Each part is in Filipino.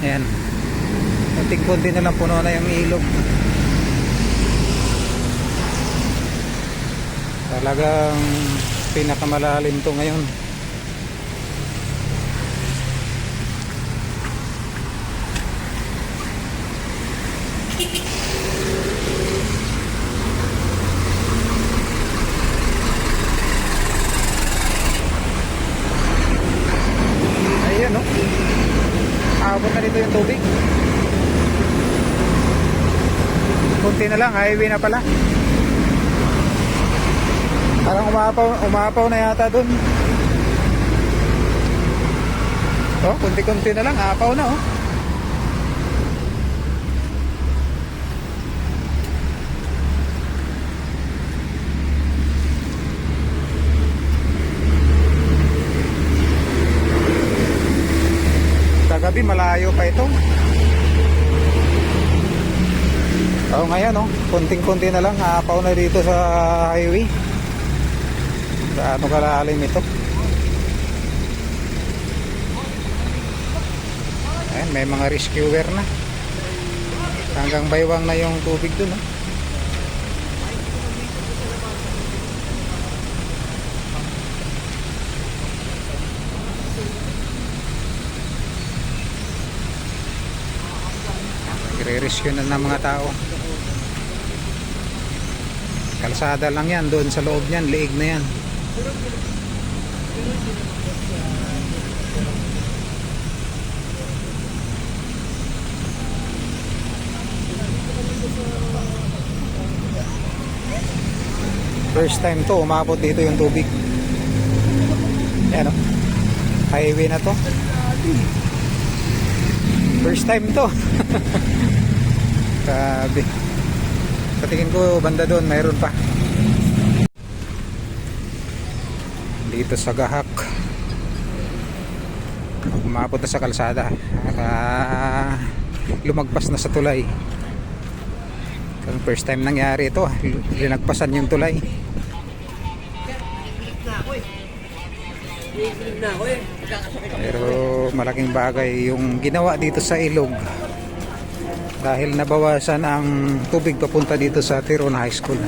Ayan, kunting-kunti na lang puno na yung ilog. Talagang pinakamalalim to ngayon. Ayan, no? Abot na dito yung tubig. Kunti na lang, highway na pala. Parang umapaw na yata dun. Oh, kunti-kunti na lang, apaw na oh. Kagabi malayo pa ito. Oh, ngayon oh, kunting-kunti na lang, apaw na dito sa highway. Gaano kalalim ito. Ayan, may mga rescuer na. Hanggang baywang na yung tubig dun. Nagre-rescue na ng mga tao. Kalsada lang yan, doon sa loob niyan, liig na yan. First time to umabot dito yung tubig. Ayan o, highway na to. First time to. Grabe. Sa tingin ko banda doon mayroon pa. Dito sa Gahak, umabot na sa kalsada. Lumagpas na sa tulay. First time nangyari ito, linagpasan yung tulay. Pero malaking bagay yung ginawa dito sa ilog, dahil nabawasan ang tubig papunta dito sa Tiron High School.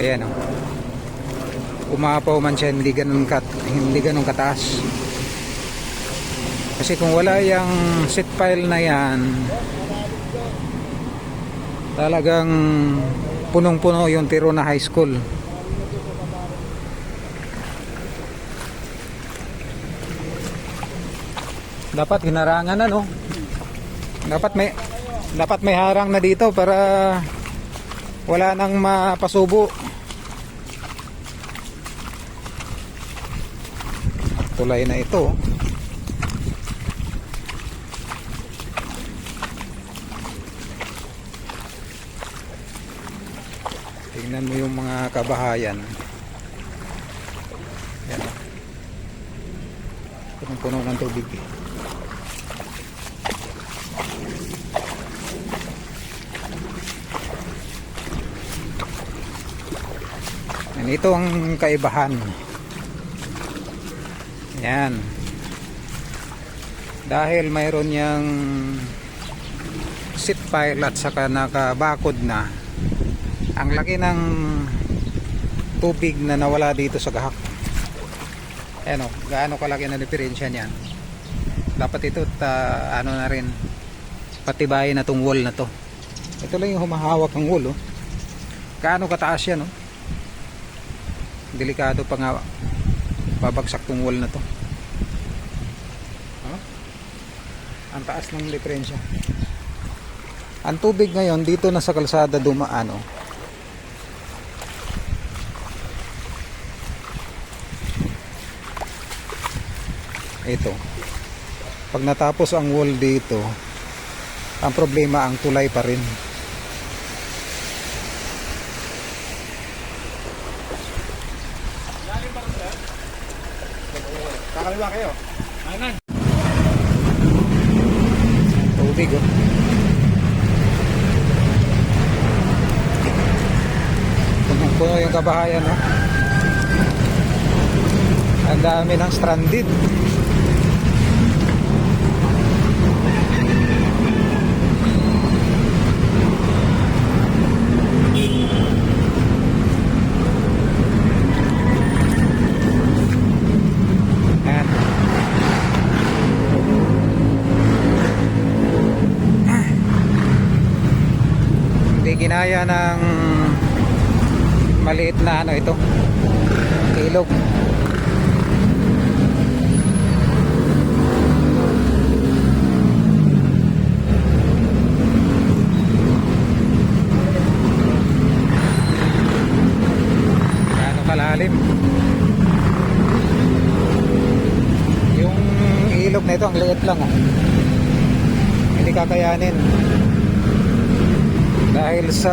Ayan o, umapaw man siya, hindi ganun kataas. Kasi kung wala yung seat pile na yan, talagang punong-puno yung Tiron High School. Dapat hinarangan na, no? Dapat may harang na dito para wala nang mapasubo. Tulay na ito. Tingnan mo yung mga kabahayan. Yan. Punong-puno ng tubig. Ito ang kaibahan. Yan. Dahil mayroon yang seat pile at saka nakabakod na, ang laki ng tubig na nawala dito sa Gahak. Ayan o, gaano kalaki na diferensya niyan. Dapat ito ano na rin, patibayin na tong wall na to. Ito lang yung humahawak ng wall oh. Gaano kataas yan oh. Delikado pa nga babagsak tong wall na to. Ang taas ng diferensya. Ang tubig ngayon dito na sa kalsada dumaan oh. Ito, pag natapos ang wall dito, ang problema ang tulay pa rin. Kakaliwa kayo. Ayun. Tubig oh. Puno yung kabahayan oh. Ang dami ng stranded. kinaya ng maliit na ano ito, ilog. Gaano kalalim yung ilog na ito, ang liit lang oh. Hindi kakayanin dahil sa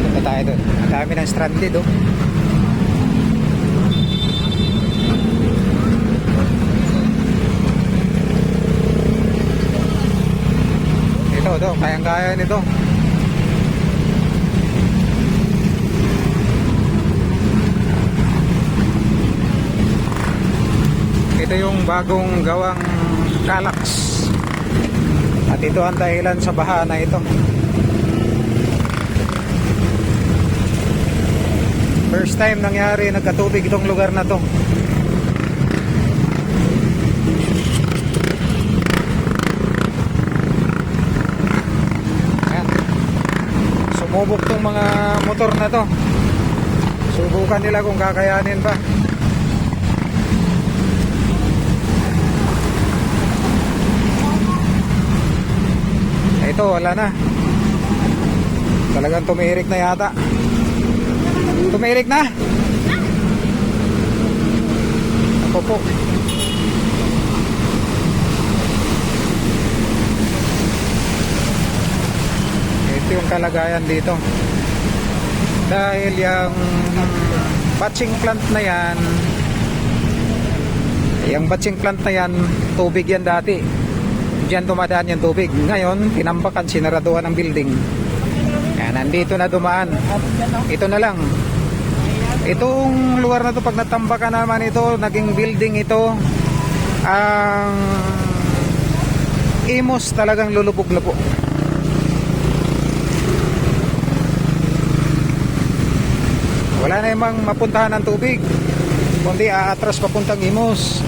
punta tayo doon, ang dami ng stranded oh. Ito, kayang-kaya nito. Ito yung bagong gawang Calax. At ito ang dahilan sa baha na ito. First time nangyari nagkatubig itong lugar na to. Ayan. Sumubok tong mga motor na to. Subukan nila kung kakayanin ba. Ito wala na, talagang tumirik na yata. Tumirik na. Ako po. Ito yung kalagayan dito dahil yung batching plant na yan, yung batching plant na yan, tubig yan dati. Diyan dumadaan yung tubig. Ngayon, tinambakan, sinaraduhan ng building. Yan, nandito na dumaan. Ito na lang. Itong lugar na to, pag natambakan naman ito, naging building ito, ang imos talagang lulubog na po. Wala na yung mapuntahan ng tubig, kundi aatras papuntang imos.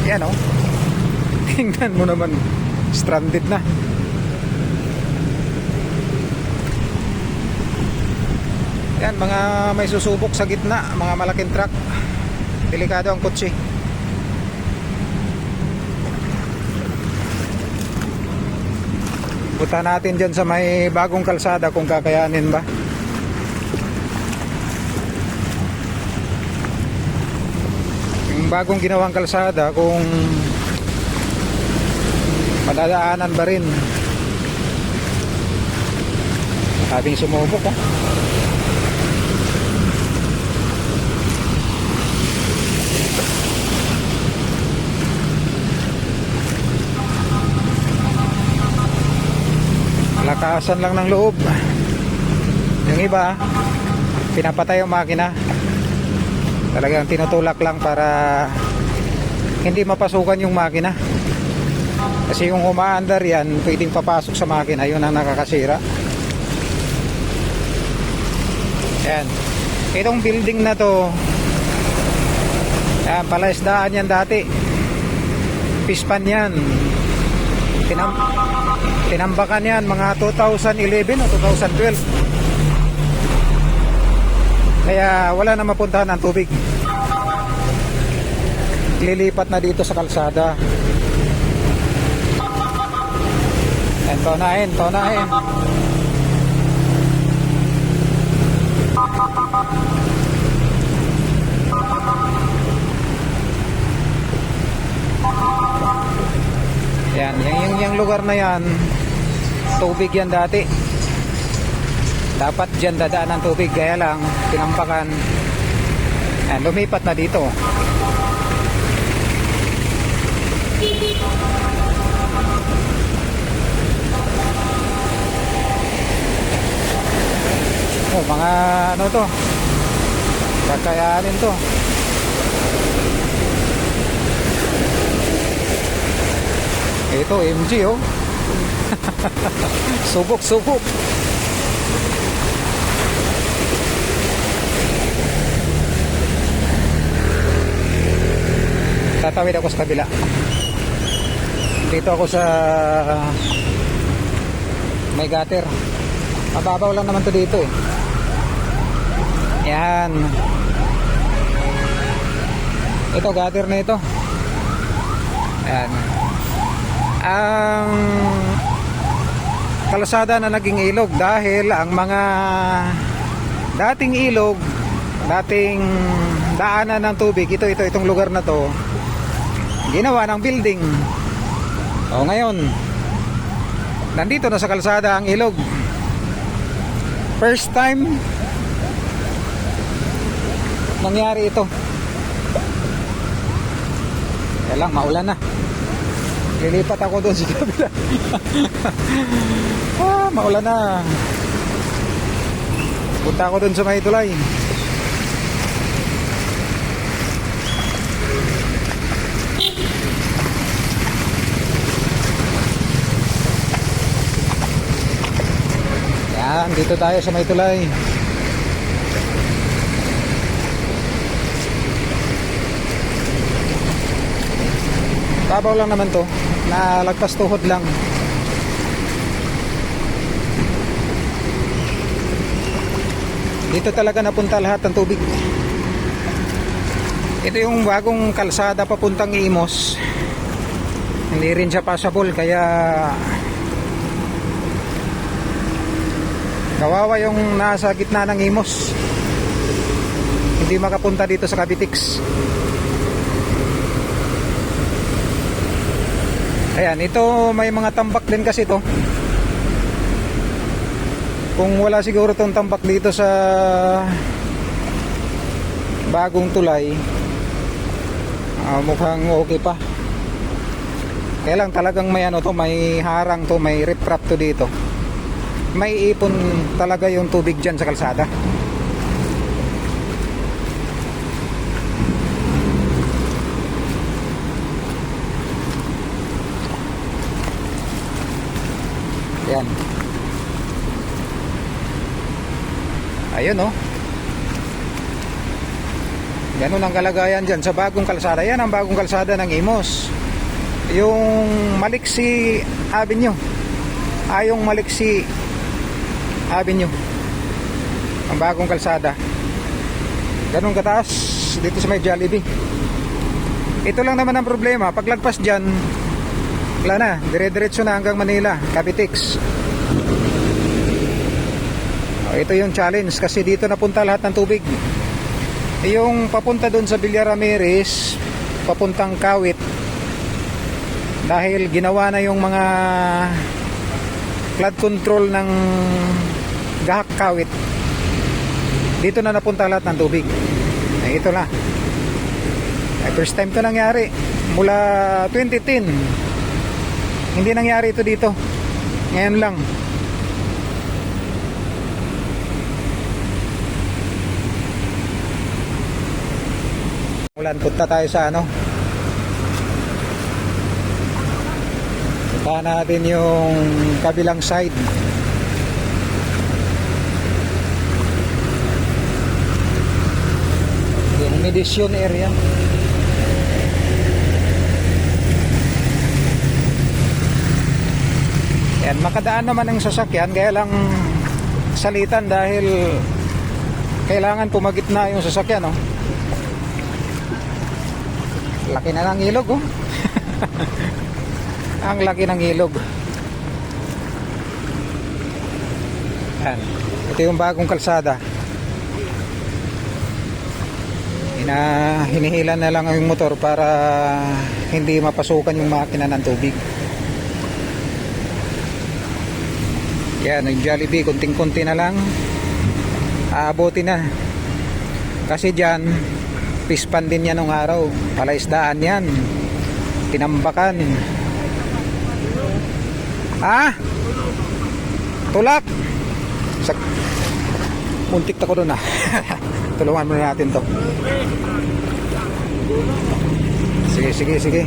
Yan o. Tingnan mo naman, stranded na. Yan, mga may susubok sa gitna, mga malaking truck. Delikado ang kotse. Punta natin dyan sa may bagong kalsada kung kakayanin ba. Yung bagong ginawang kalsada, kung madadaanan ba rin. Sabing sumubok oh. Lakasan lang ng loob. Yung iba pinapatay yung makina. Talagang tinutulak lang para hindi mapasukan yung makina. Kasi yung umaandar yan, pwedeng papasok sa makina, yun ang nakakasira. Yan. Itong building na to, yan, palaisdaan yan dati. Pispan yan. Tinambakan yan mga 2011 o 2012. Kaya wala na mapuntahan ng tubig. Lilipat na dito sa kalsada. Yan, tonahin. Yan, yung lugar na yan, tubig yan dati. Dapat dyan dadaan ng tubig, kaya lang tinampakan. Yan, lumipat na dito. Oh, mga ano to, kakayanin to. Ito MG oh. Subok. Tatawid ako sa kabila. Dito ako sa may gutter. Mababaw lang naman to dito eh. Yan. Ito gutter na ito. Yan. Ang kalsada na naging ilog dahil ang mga dating ilog, dating daanan ng tubig, itong lugar na to ginawa ng building. O ngayon nandito na sa kalsada ang ilog. First time nangyari ito. Kaya lang maulan na. Lilipat ako doon sa kabila. Maulan na. Punta ako doon sa may tulay. Yan, dito tayo sa may tulay. Babaw lang naman to, nalagpas tuhod lang. Dito talaga napunta lahat ng tubig. Ito yung bagong kalsada papuntang Imos. Hindi rin siya passable kaya kawawa yung nasa gitna ng Imos. Hindi makapunta dito sa Cavitex. Ayan, ito may mga tambak din kasi to. Kung wala siguro tong tambak dito sa bagong tulay, mukhang okay pa. Kaya lang talagang may ano to, may harang to, may riprap to dito. May ipon talaga yung tubig dyan sa kalsada. Yan. Ayun oh. Ganun ang kalagayan dyan sa bagong kalsada. Yan ang bagong kalsada ng Imos. Yung Maliksi Avenue. Yung Maliksi Avenue. Ang bagong kalsada. Ganun kataas dito sa may Jollibee. Ito lang naman ang problema. Paglagpas dyan, wala na, dire-diretso na hanggang Manila, Cavitex. Ito yung challenge kasi dito napunta lahat ng tubig. Yung papunta doon sa Villa Ramirez, papuntang Kawit, dahil ginawa na yung mga flood control ng Gahak Kawit, dito na napunta lahat ng tubig. Ito na. First time to nangyari. Mula 2010 hindi nangyari ito dito. Ngayon lang. Ulan, punta tayo sa ano. Punta natin yung kabilang side. Yung Medisyon area. Yan, makadaan naman ang sasakyan, kaya lang salitan dahil kailangan pumagitna yung sasakyan, oh. Laki na ng ilog, oh. Ang laki ng ilog. Yan. Ito yung bagong kalsada. Hinihilan na lang yung motor para hindi mapasukan yung makina ng tubig. Yan, yung Jollibee, kunting-kunti na lang aabotin na. Kasi dyan pispan din yan ng araw, palaisdaan yan, tinambakan. Tulak muntik na ko doon. Tulungan muna natin to. Sige.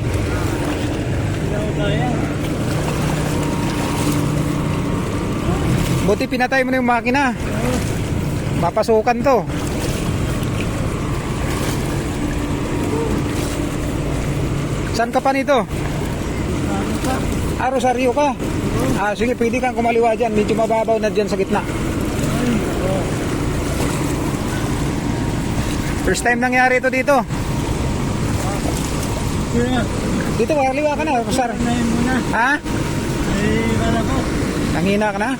Buti pinatay mo na yung makina. Mapasukan to. Saan ka pa nito? Rosario ka? Sige, pwede kang kumaliwa dyan. Medyo mababaw na dyan sa gitna. First time nangyari ito dito. Dito, kaliwa ka na, Rosar. Ha? Nanghina ka na?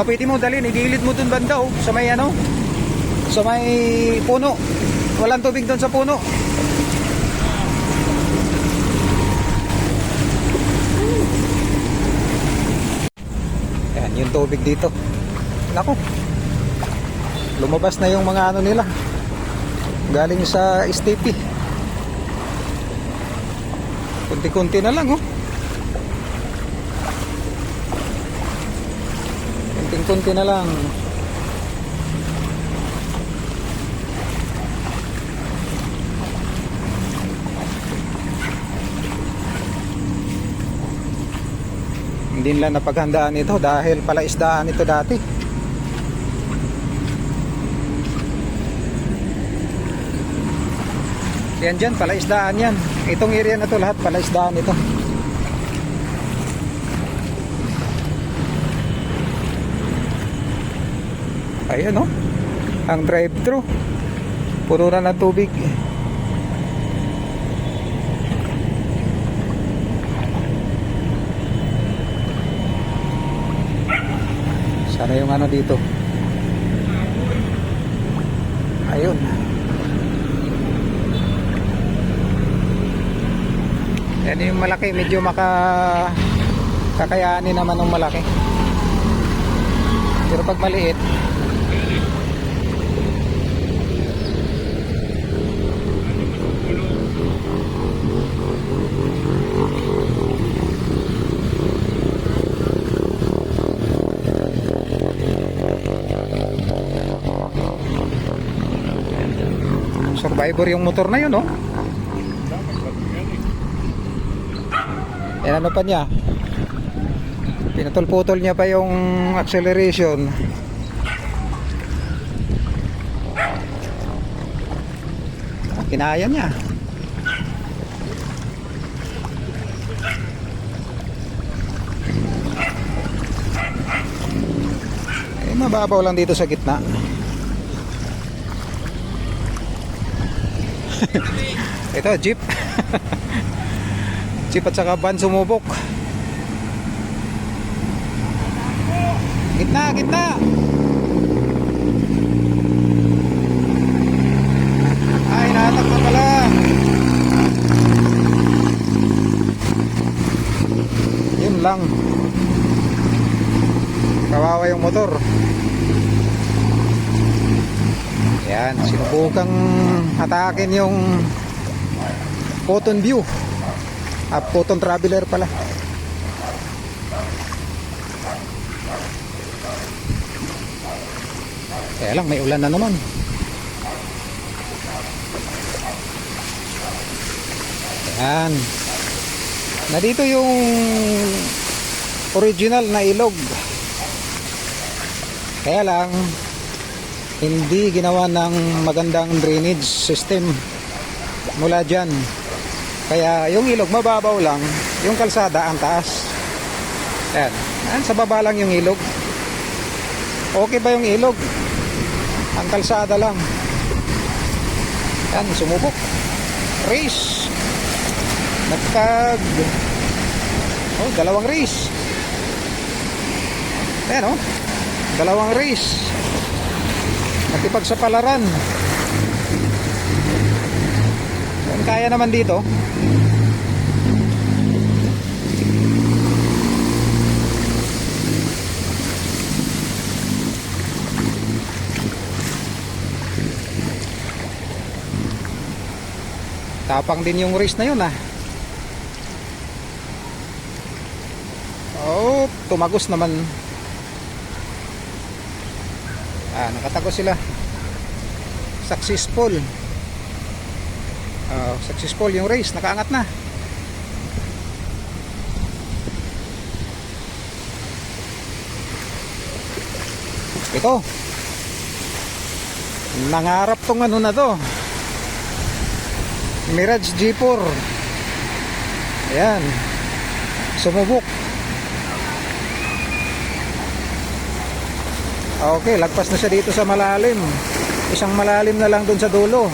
Pwede mo dalhin, igilid mo dun banda sa may ano, sa may puno. Walang tubig dun sa puno. Yan, yung tubig dito. Nako, lumabas na yung mga ano nila galing sa STP. Kunti-kunti na lang kunti-kunti na lang. Hindi nila napaghandaan ito dahil palaisdaan ito dati. Yan dyan, palaisdaan yan. Itong area na to lahat palaisdaan ito. Ayan ang drive-thru puno na ng tubig. Sana yung ano dito. Ayun. Yan yung malaki, medyo kakayanin naman ng malaki. Pero pag maliit, Survivor yung motor na yun, Yan, ano pa niya, pinutol-putol niya pa yung acceleration. Kinaya niya. Mababaw lang dito sa gitna. Ito, jeep. Jeep at saka van sumubok. Gitna, gitna. Ay, natak na pala. Yun lang. Kawawa yung motor. Yan, sinubukang atakin yung Photon View. Photon Traveler pala. Kaya lang, may ulan na naman. Yan. Nandito yung original na ilog. Kaya lang, hindi ginawa ng magandang drainage system mula dyan. Kaya yung ilog mababaw lang, yung kalsada ang taas. Yan. Yan, sa baba lang yung ilog. Okay ba yung ilog? Ang kalsada lang. Yan, sumubok. Race. Dalawang race. Ayan, dalawang race. Nakipagsapalaran. Kaya naman dito. Tapang din yung race na yun tumagos naman. Nakatagos sila. Successful. Successful yung race, nakaangat na. Ito, nangarap tong ano na to. Mirage G4. Ayan. Sumubok. Okay, lagpas na siya dito sa malalim. Isang malalim na lang dun sa dulo.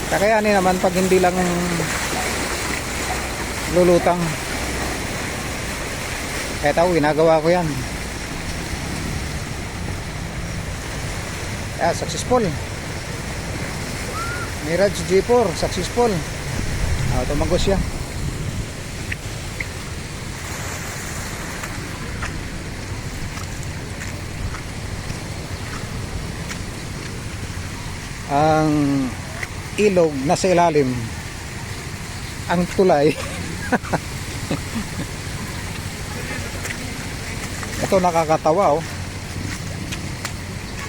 Kakayanin naman pag hindi lang lulutang. Kahit ako, ginagawa ko yan. Successful. Mirage G4, successful. Tumagos siya. Ang ilog nasa ilalim, ang tulay ito nakakatawa.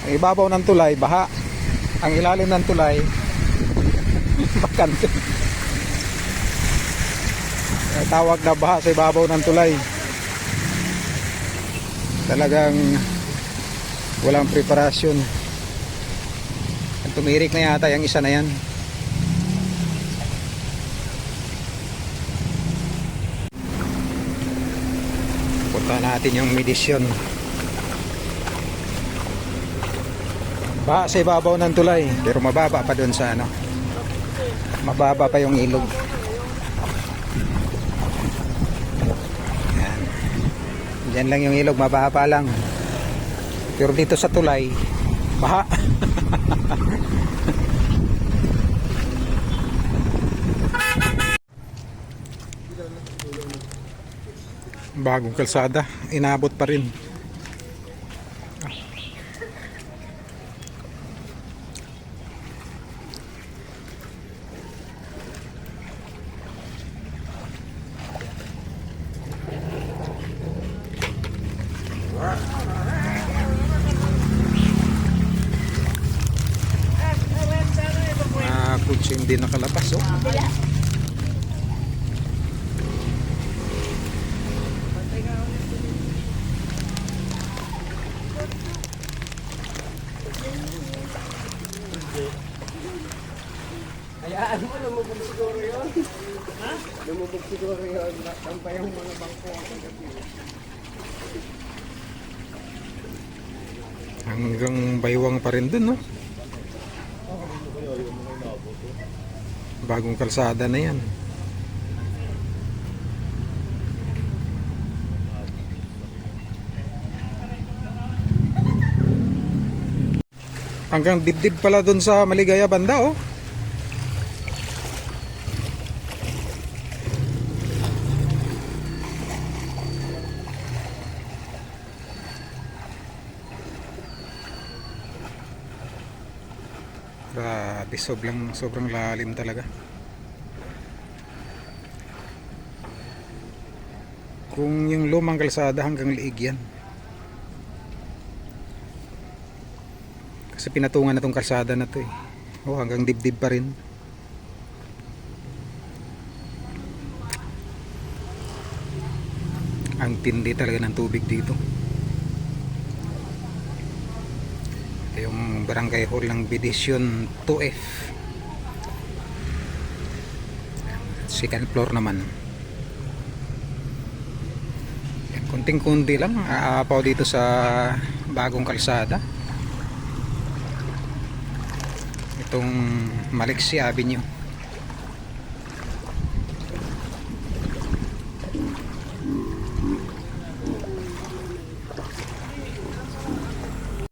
Ang ibabaw ng tulay baha, ang ilalim ng tulay bakante. Tawag na baha sa ibabaw ng tulay. Talagang walang preparasyon. Tumirik na yata yung isa na yan. Punta natin yung medisyon. Baha sa ibabaw ng tulay, pero mababa pa doon sa ano. Mababa pa yung ilog. Yan. Diyan lang yung ilog, mababa pa lang. Pero dito sa tulay, baha. Bagong kalsada, inabot pa rin. Kutsi hindi nakalabas, oh. Hayaan mo, lumubog siguro yun. Ha? Lumubog siguro yun. Tampay yung mga bangko ang kagabi. Hanggang baywang pa rin dun, no? Bagong kalsada na yan. Hanggang dibdib pala dun sa Maligaya banda, oh. Grabe, sobrang lalim talaga. Kung yung lumang kalsada hanggang liig yan. Kasi pinatungan na tong kalsada na to eh. Oh, hanggang dibdib pa rin. Ang tindi talaga ng tubig dito. Yung barangay hall ng Bidisyon 2F, second floor naman. Kunting-kunti lang aapaw dito sa bagong kalsada, itong Maliksi Avenue.